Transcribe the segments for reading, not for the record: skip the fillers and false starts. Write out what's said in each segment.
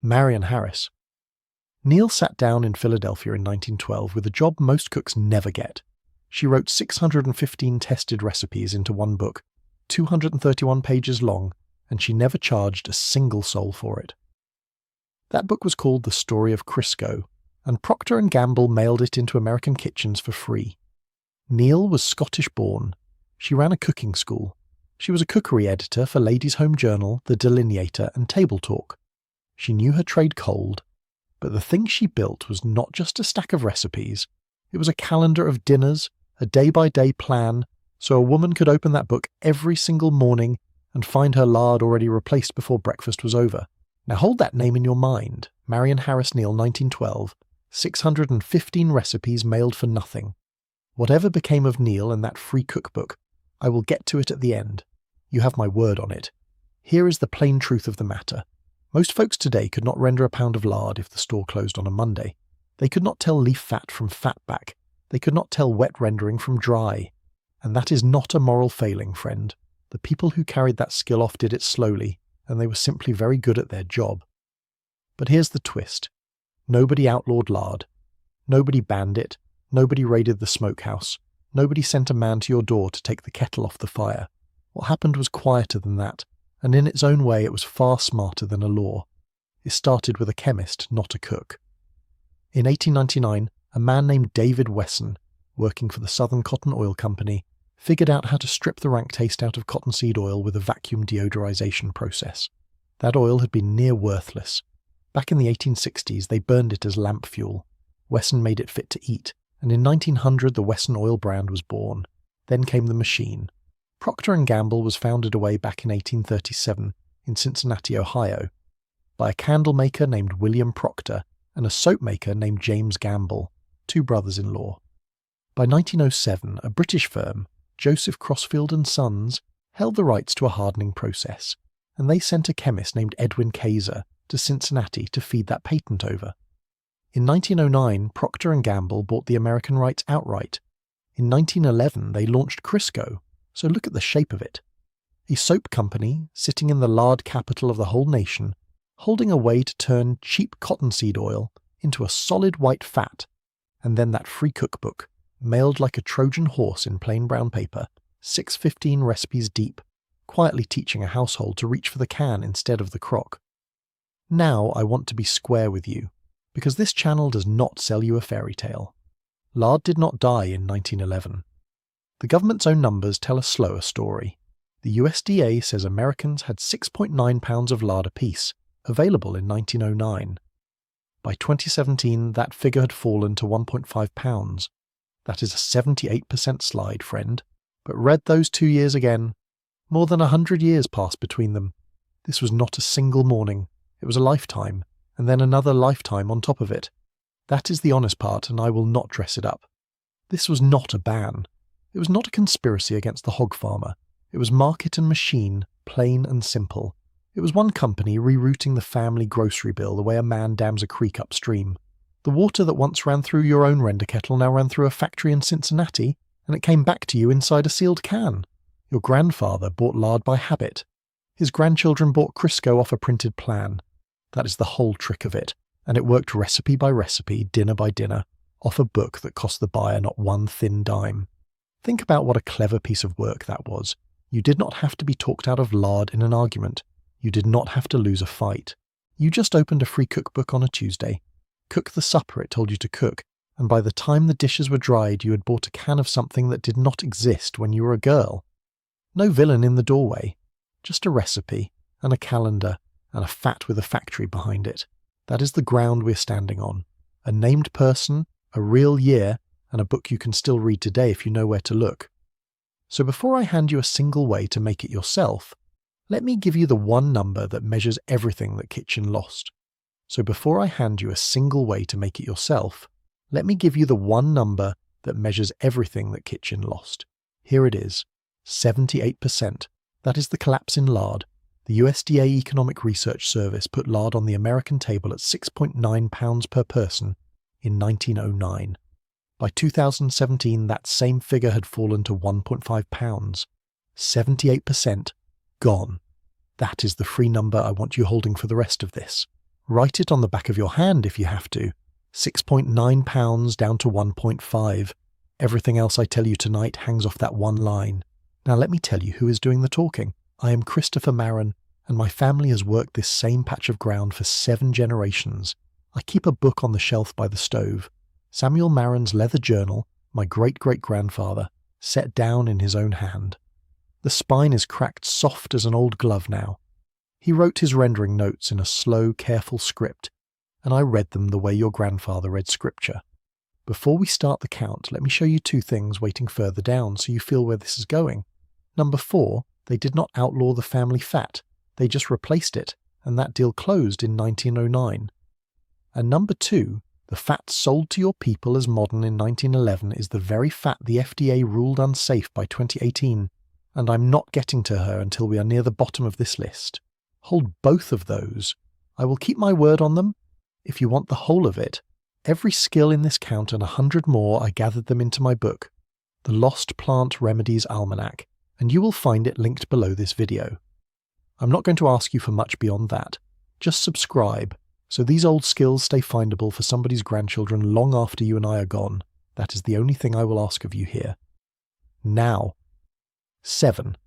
Marion Harris. Neil sat down in Philadelphia in 1912 with a job most cooks never get. She wrote 615 tested recipes into one book, 231 pages long, and she never charged a single soul for it. That book was called The Story of Crisco, and Procter and Gamble mailed it into American kitchens for free. Neil was Scottish-born. She ran a cooking school. She was a cookery editor for Ladies' Home Journal, The Delineator, and Table Talk. She knew her trade cold, but the thing she built was not just a stack of recipes. It was a calendar of dinners, a day-by-day plan, so a woman could open that book every single morning and find her lard already replaced before breakfast was over. Now hold that name in your mind. Marion Harris Neil, 1912, 615 recipes mailed for nothing. Whatever became of Neil and that free cookbook, I will get to it at the end. You have my word on it. Here is the plain truth of the matter. Most folks today could not render a pound of lard if the store closed on a Monday. They could not tell leaf fat from fatback. They could not tell wet rendering from dry. And that is not a moral failing, friend. The people who carried that skill off did it slowly, and they were simply very good at their job. But here's the twist. Nobody outlawed lard. Nobody banned it. Nobody raided the smokehouse. Nobody sent a man to your door to take the kettle off the fire. What happened was quieter than that, and in its own way it was far smarter than a law. It started with a chemist, not a cook. In 1899, a man named David Wesson, working for the Southern Cotton Oil Company, figured out how to strip the rank taste out of cottonseed oil with a vacuum deodorization process. That oil had been near worthless. Back in the 1860s, they burned it as lamp fuel. Wesson made it fit to eat, and in 1900 the Wesson oil brand was born. Then came the machine. Procter and Gamble was founded away back in 1837 in Cincinnati, Ohio, by a candle maker named William Procter and a soap maker named James Gamble, two brothers-in-law. By 1907, a British firm, Joseph Crossfield and Sons, held the rights to a hardening process, and they sent a chemist named Edwin Kaiser to Cincinnati to feed that patent over. In 1909, Procter and Gamble bought the American rights outright. In 1911, they launched Crisco, so look at the shape of it. A soap company sitting in the lard capital of the whole nation, holding a way to turn cheap cottonseed oil into a solid white fat, and then that free cookbook, mailed like a Trojan horse in plain brown paper, 615 recipes deep, quietly teaching a household to reach for the can instead of the crock. Now I want to be square with you, because this channel does not sell you a fairy tale. Lard did not die in 1911. The government's own numbers tell a slower story. The USDA says Americans had 6.9 pounds of lard apiece, available in 1909. By 2017, that figure had fallen to 1.5 pounds. That is a 78% slide, friend. But read those 2 years again. More than 100 years passed between them. This was not a single morning. It was a lifetime, and then another lifetime on top of it. That is the honest part, and I will not dress it up. This was not a ban. It was not a conspiracy against the hog farmer. It was market and machine, plain and simple. It was one company rerouting the family grocery bill the way a man dams a creek upstream. The water that once ran through your own render kettle now ran through a factory in Cincinnati, and it came back to you inside a sealed can. Your grandfather bought lard by habit. His grandchildren bought Crisco off a printed plan. That is the whole trick of it, and it worked recipe by recipe, dinner by dinner, off a book that cost the buyer not one thin dime. Think about what a clever piece of work that was. You did not have to be talked out of lard in an argument. You did not have to lose a fight. You just opened a free cookbook on a Tuesday, cooked the supper it told you to cook, and by the time the dishes were dried you had bought a can of something that did not exist when you were a girl. No villain in the doorway, just a recipe, and a calendar, and a fat with a factory behind it. That is the ground we're standing on. A named person, a real year, and a book you can still read today if you know where to look. So before I hand you a single way to make it yourself, let me give you the one number that measures everything that kitchen lost. So before I hand you a single way to make it yourself, let me give you the one number that measures everything that kitchen lost. Here it is, 78%. That is the collapse in lard. The USDA Economic Research Service put lard on the American table at 6.9 pounds per person in 1909. By 2017, that same figure had fallen to 1.5 pounds. 78% gone. That is the free number I want you holding for the rest of this. Write it on the back of your hand if you have to. 6.9 pounds down to 1.5. Everything else I tell you tonight hangs off that one line. Now let me tell you who is doing the talking. I am Christopher Marion, and my family has worked this same patch of ground for 7 generations. I keep a book on the shelf by the stove. Samuel Marion's leather journal, my great-great-grandfather, set down in his own hand. The spine is cracked soft as an old glove now. He wrote his rendering notes in a slow, careful script, and I read them the way your grandfather read scripture. Before we start the count, let me show you 2 things waiting further down so you feel where this is going. Number 4, they did not outlaw the family fat. They just replaced it, and that deal closed in 1909. And number 2, the fat sold to your people as modern in 1911 is the very fat the FDA ruled unsafe by 2018, and I'm not getting to her until we are near the bottom of this list. Hold both of those. I will keep my word on them. If you want the whole of it, every skill in this count and 100 more, I gathered them into my book, The Lost Plant Remedies Almanac, and you will find it linked below this video. I'm not going to ask you for much beyond that. Just subscribe, so these old skills stay findable for somebody's grandchildren long after you and I are gone. That is the only thing I will ask of you here. Now, 7.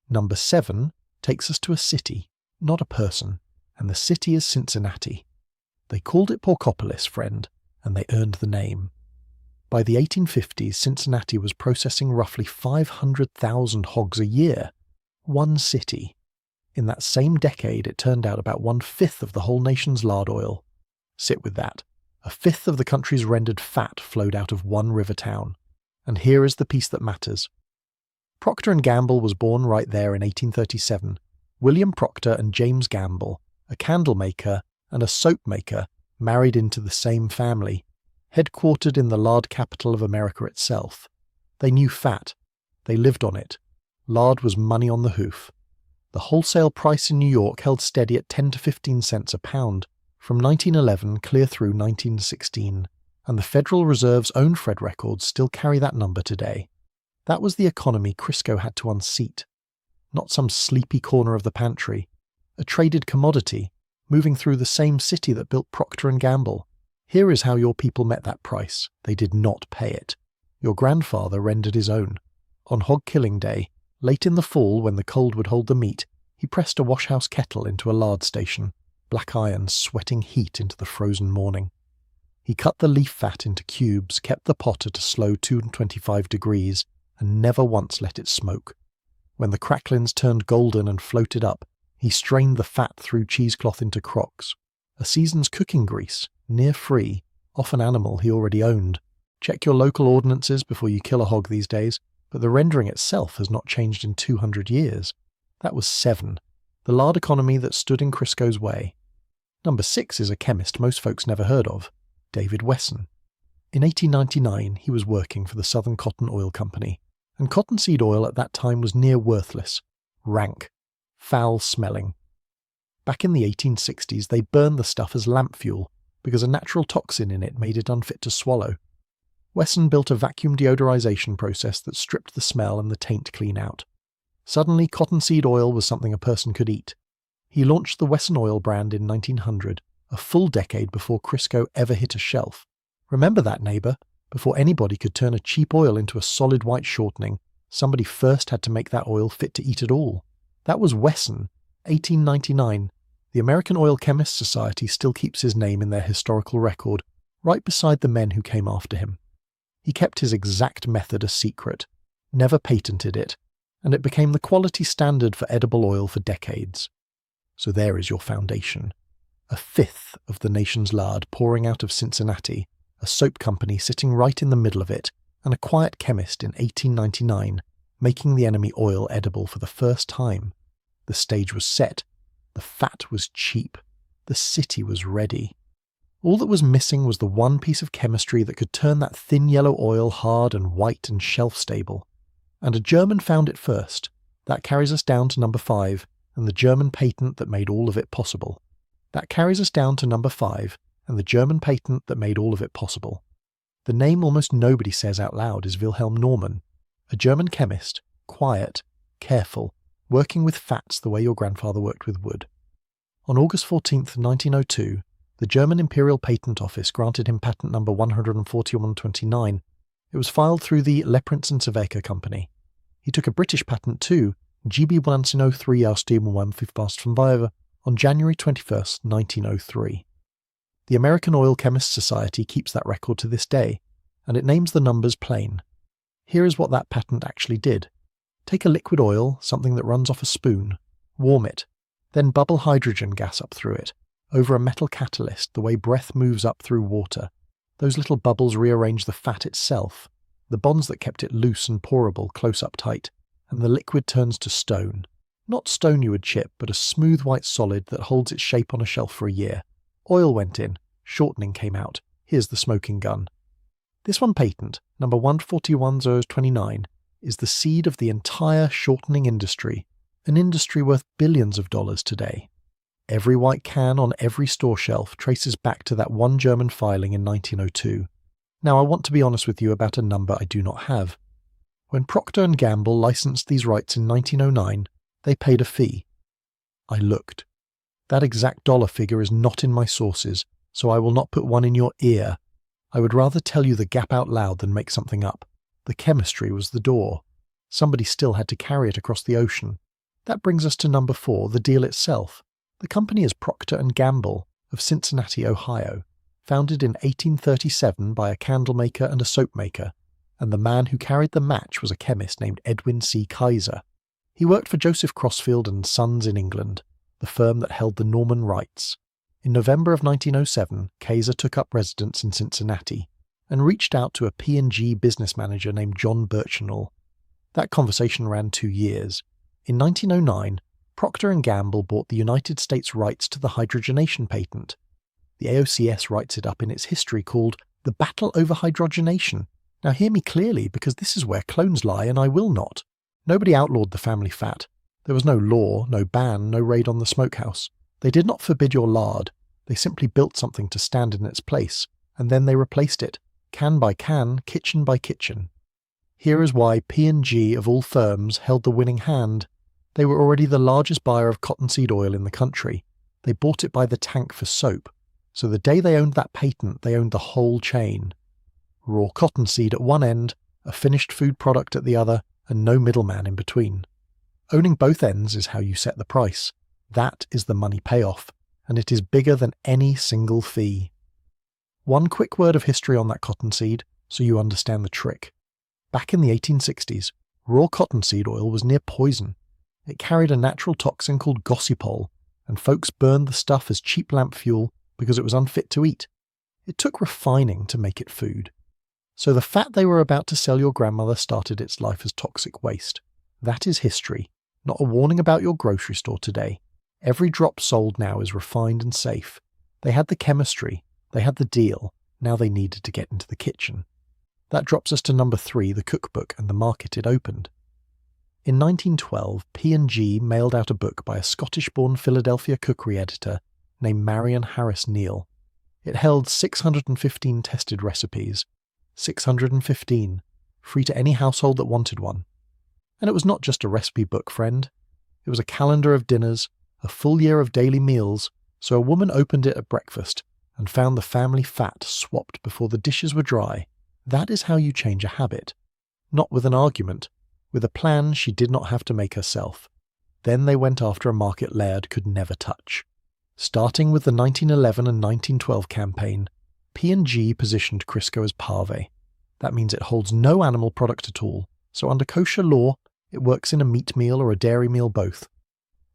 Number 7 takes us to a city, not a person, and the city is Cincinnati. They called it Porkopolis, friend, and they earned the name. By the 1850s, Cincinnati was processing roughly 500,000 hogs a year. One city. In that same decade, it turned out about 1/5 of the whole nation's lard oil. Sit with that. 1/5 of the country's rendered fat flowed out of one river town. And here is the piece that matters. Procter and Gamble was born right there in 1837. William Procter and James Gamble, a candle maker and a soap maker, married into the same family, headquartered in the lard capital of America itself. They knew fat. They lived on it. Lard was money on the hoof. The wholesale price in New York held steady at 10 to 15 cents a pound from 1911 clear through 1916, and the Federal Reserve's own Fed records still carry that number today. That was the economy Crisco had to unseat. Not some sleepy corner of the pantry. A traded commodity, moving through the same city that built Procter and Gamble. Here is how your people met that price. They did not pay it. Your grandfather rendered his own. On hog killing day, late in the fall when the cold would hold the meat, he pressed a washhouse kettle into a lard station, black iron sweating heat into the frozen morning. He cut the leaf fat into cubes, kept the pot at a slow 225 degrees, and never once let it smoke. When the cracklings turned golden and floated up, he strained the fat through cheesecloth into crocks. A season's cooking grease, near free, off an animal he already owned. Check your local ordinances before you kill a hog these days, but the rendering itself has not changed in 200 years. That was 7. The lard economy that stood in Crisco's way. Number 6 is a chemist most folks never heard of, David Wesson. In 1899, he was working for the Southern Cotton Oil Company, and cottonseed oil at that time was near worthless, rank, foul-smelling. Back in the 1860s, they burned the stuff as lamp fuel because a natural toxin in it made it unfit to swallow. Wesson built a vacuum deodorization process that stripped the smell and the taint clean out. Suddenly, cottonseed oil was something a person could eat. He launched the Wesson oil brand in 1900, a full decade before Crisco ever hit a shelf. Remember that, neighbour? Before anybody could turn a cheap oil into a solid white shortening, somebody first had to make that oil fit to eat at all. That was Wesson, 1899. The American Oil Chemists Society still keeps his name in their historical record, right beside the men who came after him. He kept his exact method a secret, never patented it, and it became the quality standard for edible oil for decades. So there is your foundation. 1/5 of the nation's lard pouring out of Cincinnati, a soap company sitting right in the middle of it, and a quiet chemist in 1899 making the enemy oil edible for the first time. The stage was set. The fat was cheap. The city was ready. All that was missing was the one piece of chemistry that could turn that thin yellow oil hard and white and shelf-stable. And a German found it first. That carries us down to number 5, and the German patent that made all of it possible. That carries us down to number 5, and the German patent that made all of it possible. The name almost nobody says out loud is Wilhelm Normann, a German chemist, quiet, careful, working with fats the way your grandfather worked with wood. On August 14, 1902, The German Imperial Patent Office granted him patent number 14129. It was filed through the Leprince and Saveca Company. He took a British patent too, GB 1903 ausdem on January 21st, 1903. The American Oil Chemists Society keeps that record to this day, and it names the numbers plain. Here is what that patent actually did. Take a liquid oil, something that runs off a spoon, warm it, then bubble hydrogen gas up through it, over a metal catalyst the way breath moves up through water. Those little bubbles rearrange the fat itself, the bonds that kept it loose and pourable close up tight, and the liquid turns to stone. Not stone you would chip, but a smooth white solid that holds its shape on a shelf for a year. Oil went in, shortening came out. Here's the smoking gun. This one patent, number 141029, is the seed of the entire shortening industry, an industry worth billions of dollars today. Every white can on every store shelf traces back to that one German filing in 1902. Now I want to be honest with you about a number I do not have. When Procter and Gamble licensed these rights in 1909, they paid a fee. I looked. That exact dollar figure is not in my sources, so I will not put one in your ear. I would rather tell you the gap out loud than make something up. The chemistry was the door. Somebody still had to carry it across the ocean. That brings us to number 4, the deal itself. The company is Procter and Gamble of Cincinnati, Ohio, founded in 1837 by a candle maker and a soap maker, and the man who carried the match was a chemist named Edwin C. Kaiser. He worked for Joseph Crossfield and Sons in England, the firm that held the Norman rights. In November of 1907, Kaiser took up residence in Cincinnati and reached out to a P&G business manager named John Birchenall. That conversation ran 2 years. In 1909, Procter and Gamble bought the United States rights to the hydrogenation patent. The AOCS writes it up in its history called The Battle Over Hydrogenation. Now hear me clearly, because this is where clones lie, and I will not. Nobody outlawed the family fat. There was no law, no ban, no raid on the smokehouse. They did not forbid your lard. They simply built something to stand in its place, and then they replaced it, can by can, kitchen by kitchen. Here is why P&G, of all firms, held the winning hand. They were already the largest buyer of cottonseed oil in the country. They bought it by the tank for soap. So the day they owned that patent, they owned the whole chain. Raw cottonseed at one end, a finished food product at the other, and no middleman in between. Owning both ends is how you set the price. That is the money payoff, and it is bigger than any single fee. One quick word of history on that cottonseed, so you understand the trick. Back in the 1860s, raw cottonseed oil was near poison. It carried a natural toxin called gossypol, and folks burned the stuff as cheap lamp fuel because it was unfit to eat. It took refining to make it food. So the fat they were about to sell your grandmother started its life as toxic waste. That is history, not a warning about your grocery store today. Every drop sold now is refined and safe. They had the chemistry, they had the deal, now they needed to get into the kitchen. That drops us to number 3, the cookbook and the market it opened. In 1912, P&G mailed out a book by a Scottish-born Philadelphia cookery editor named Marion Harris Neil. It held 615 tested recipes. 615, free to any household that wanted one. And it was not just a recipe book, friend. It was a calendar of dinners, a full year of daily meals, so a woman opened it at breakfast and found the family fat swapped before the dishes were dry. That is how you change a habit. Not with an argument, with a plan she did not have to make herself. Then they went after a market Laird could never touch. Starting with the 1911 and 1912 campaign, P&G positioned Crisco as parve. That means it holds no animal product at all, so under kosher law, it works in a meat meal or a dairy meal both.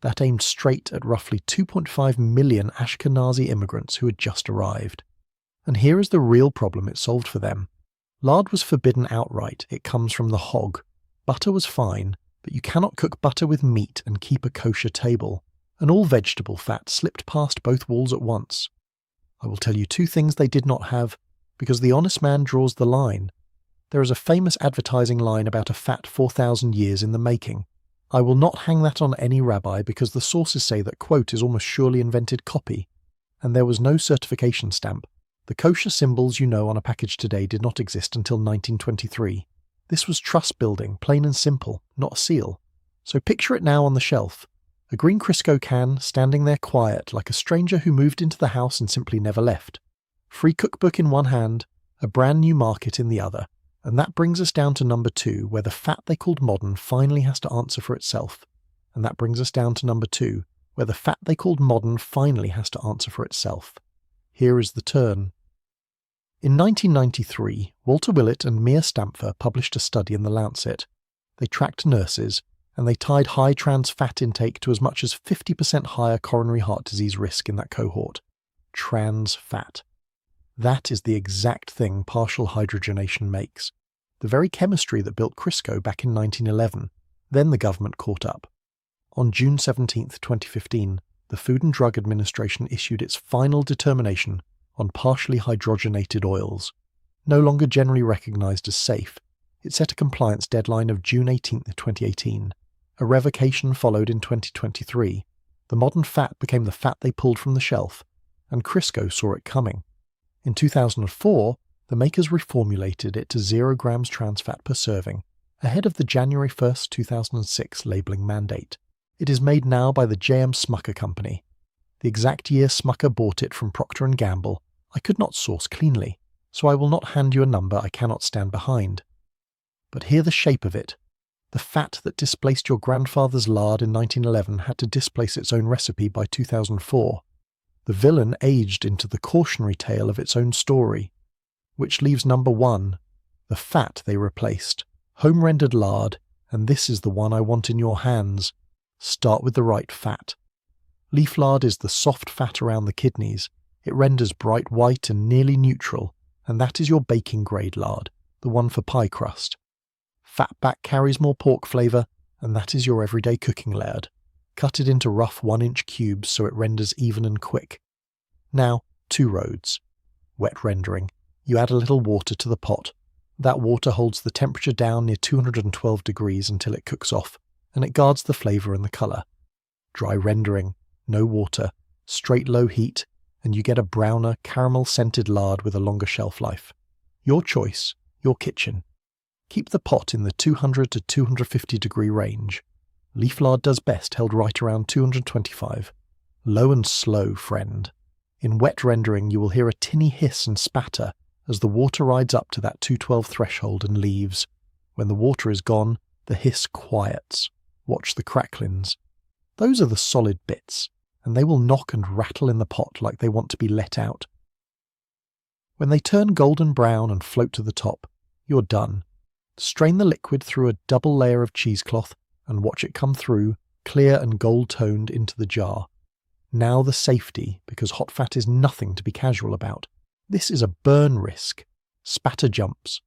That aimed straight at roughly 2.5 million Ashkenazi immigrants who had just arrived. And here is the real problem it solved for them. Lard was forbidden outright, it comes from the hog. Butter was fine, but you cannot cook butter with meat and keep a kosher table. And all vegetable fat slipped past both walls at once. I will tell you 2 things they did not have, because the honest man draws the line. There is a famous advertising line about a fat 4,000 years in the making. I will not hang that on any rabbi because the sources say that quote is almost surely invented copy, and there was no certification stamp. The kosher symbols you know on a package today did not exist until 1923. This was trust building, plain and simple, not a seal. So picture it now on the shelf. A green Crisco can, standing there quiet, like a stranger who moved into the house and simply never left. Free cookbook in one hand, a brand new market in the other. And that brings us down to number 2, where the fat they called modern finally has to answer for itself. And that brings us down to number 2, where the fat they called modern finally has to answer for itself. Here is the turn. In 1993, Walter Willett and Mia Stampfer published a study in The Lancet. They tracked nurses, and they tied high trans fat intake to as much as 50% higher coronary heart disease risk in that cohort. Trans fat. That is the exact thing partial hydrogenation makes. The very chemistry that built Crisco back in 1911. Then the government caught up. On June 17, 2015, the Food and Drug Administration issued its final determination on partially hydrogenated oils. No longer generally recognized as safe, it set a compliance deadline of June 18, 2018. A revocation followed in 2023. The modern fat became the fat they pulled from the shelf, and Crisco saw it coming. In 2004, the makers reformulated it to 0 grams trans fat per serving, ahead of the January 1, 2006 labelling mandate. It is made now by the J.M. Smucker Company. The exact year Smucker bought it from Procter and Gamble, I could not source cleanly, so I will not hand you a number I cannot stand behind. But hear the shape of it. The fat that displaced your grandfather's lard in 1911 had to displace its own recipe by 2004. The villain aged into the cautionary tale of its own story, which leaves number 1, the fat they replaced, home-rendered lard, and this is the one I want in your hands. Start with the right fat. Leaf lard is the soft fat around the kidneys. It renders bright white and nearly neutral, and that is your baking-grade lard, the one for pie crust. Fatback carries more pork flavour, and that is your everyday cooking lard. Cut it into rough 1-inch cubes so it renders even and quick. Now, 2 roads. Wet rendering. You add a little water to the pot. That water holds the temperature down near 212 degrees until it cooks off, and it guards the flavour and the colour. Dry rendering. No water. Straight low heat, and you get a browner, caramel-scented lard with a longer shelf life. Your choice. Your kitchen. Keep the pot in the 200 to 250 degree range. Leaf lard does best held right around 225. Low and slow, friend. In wet rendering you will hear a tinny hiss and spatter as the water rides up to that 212 threshold and leaves. When the water is gone, the hiss quiets. Watch the cracklings. Those are the solid bits, and they will knock and rattle in the pot like they want to be let out. When they turn golden brown and float to the top, you're done. Strain the liquid through a double layer of cheesecloth and watch it come through, clear and gold-toned, into the jar. Now the safety, because hot fat is nothing to be casual about. This is a burn risk. Spatter jumps.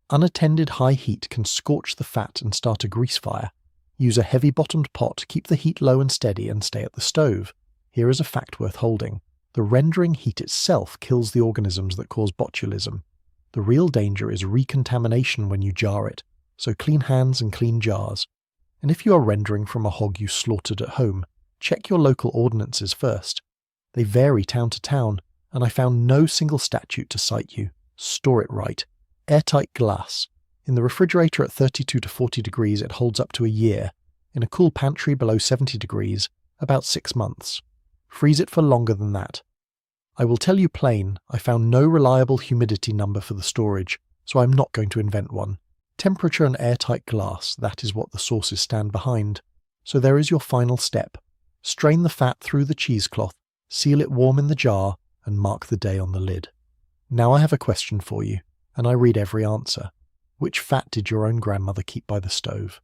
Unattended high heat can scorch the fat and start a grease fire. Use a heavy-bottomed pot, keep the heat low and steady, and stay at the stove. Here is a fact worth holding. The rendering heat itself kills the organisms that cause botulism. The real danger is recontamination when you jar it, so clean hands and clean jars. And if you are rendering from a hog you slaughtered at home, check your local ordinances first. They vary town to town, and I found no single statute to cite you. Store it right. Airtight glass. In the refrigerator at 32 to 40 degrees it holds up to a year. In a cool pantry below 70 degrees, about 6 months. Freeze it for longer than that. I will tell you plain, I found no reliable humidity number for the storage, so I'm not going to invent one. Temperature and airtight glass, that is what the sources stand behind. So there is your final step. Strain the fat through the cheesecloth, seal it warm in the jar, and mark the day on the lid. Now I have a question for you, and I read every answer. Which fat did your own grandmother keep by the stove?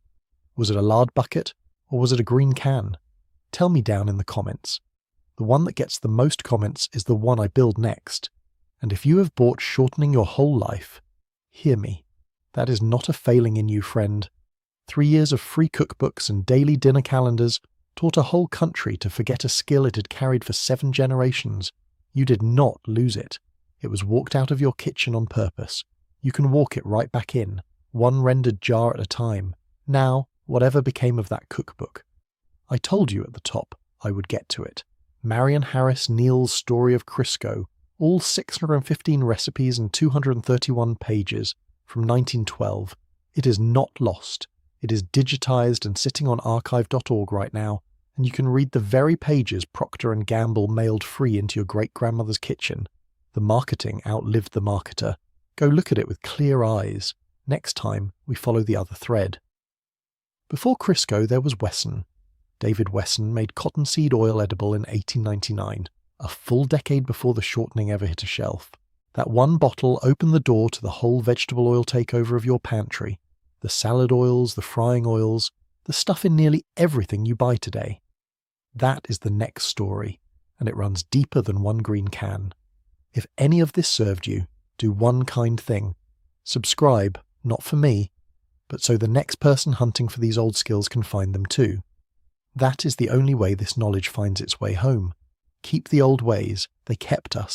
Was it a lard bucket, or was it a green can? Tell me down in the comments. The one that gets the most comments is the one I build next. And if you have bought shortening your whole life, hear me. That is not a failing in you, friend. 3 years of free cookbooks and daily dinner calendars taught a whole country to forget a skill it had carried for 7 generations. You did not lose it. It was walked out of your kitchen on purpose. You can walk it right back in, one rendered jar at a time. Now, whatever became of that cookbook? I told you at the top I would get to it. Marion Harris Neil's story of Crisco, all 615 recipes and 231 pages, from 1912. It is not lost. It is digitized and sitting on archive.org right now, and you can read the very pages Procter and Gamble mailed free into your great-grandmother's kitchen. The marketing outlived the marketer. Go look at it with clear eyes. Next time, we follow the other thread. Before Crisco, there was Wesson. David Wesson made cottonseed oil edible in 1899, a full decade before the shortening ever hit a shelf. That one bottle opened the door to the whole vegetable oil takeover of your pantry. The salad oils, the frying oils, the stuff in nearly everything you buy today. That is the next story, and it runs deeper than one green can. If any of this served you, do one kind thing. Subscribe, not for me, but so the next person hunting for these old skills can find them too. That is the only way this knowledge finds its way home. Keep the old ways, they kept us.